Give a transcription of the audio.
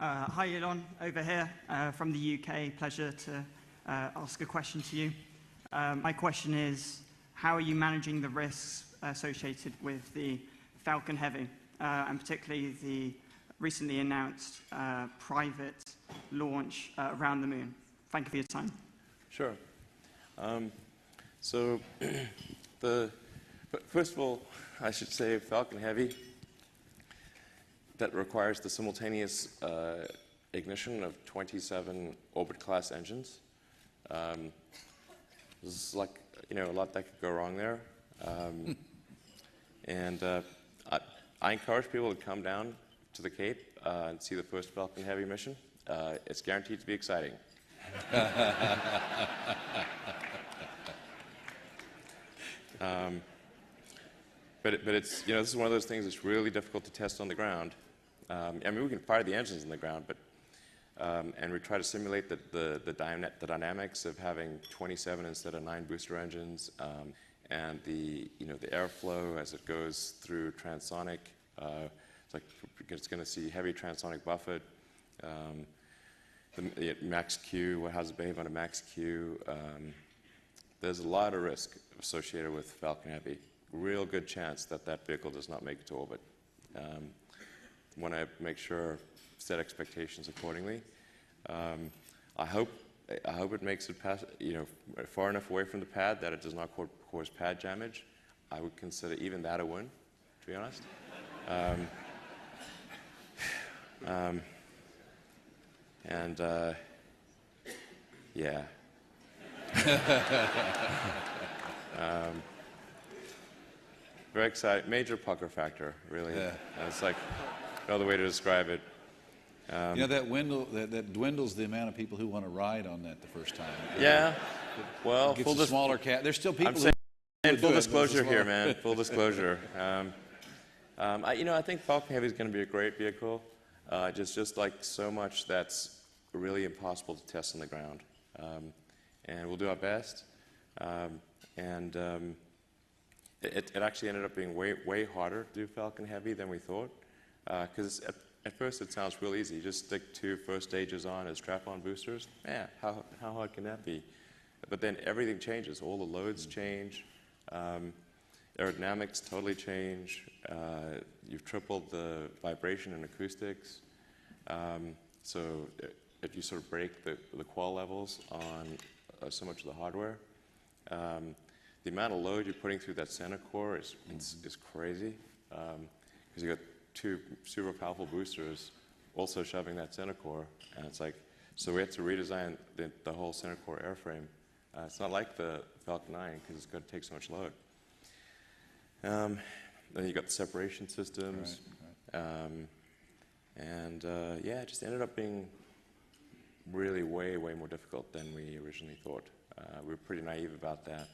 Hi, Elon, over here from the UK. Pleasure to ask a question to you. My question is, how are you managing the risks associated with the Falcon Heavy, and particularly the recently announced private launch around the moon? Thank you for your time. Sure. First of all, I should say Falcon Heavy, that requires the simultaneous ignition of 27 orbit-class engines. This is like, a lot that could go wrong there. I encourage people to come down to the Cape and see the first Falcon Heavy mission. It's guaranteed to be exciting. But it's, this is one of those things that's really difficult to test on the ground. We can fire the engines in the ground, but and we try to simulate the dynamics of having 27 instead of 9 booster engines, and the airflow as it goes through transonic. It's going to see heavy transonic buffet. The max Q, how does it behave on a max Q? There's a lot of risk associated with Falcon Heavy. Real good chance that that vehicle does not make it to orbit. Want to make sure, set expectations accordingly. I hope it makes it past, far enough away from the pad that it does not cause pad damage. I would consider even that a win, to be honest. Yeah. Very excited. Major pucker factor, really. Yeah. It's like no other way to describe it. That dwindles the amount of people who want to ride on that the first time. Yeah. Well, it gets a smaller cat. There's still people. Full disclosure here, man. Full disclosure. I think Falcon Heavy is going to be a great vehicle. Just like so much that's really impossible to test on the ground. And we'll do our best. It actually ended up being way harder to do Falcon Heavy than we thought. Because at first it sounds real easy. You just stick 2 first stages on as strap-on boosters. Man, how hard can that be? But then everything changes. All the loads change. Aerodynamics totally change. You've tripled the vibration and acoustics. So if you sort of break the qual levels on so much of the hardware, the amount of load you're putting through that center core is crazy. Because you've got 2 super powerful boosters also shoving that center core. And it's like, so we had to redesign the whole center core airframe. It's not like the Falcon 9 because it's going to take so much load. Then you got the separation systems. Right. It just ended up being really way more difficult than we originally thought. We were pretty naive about that.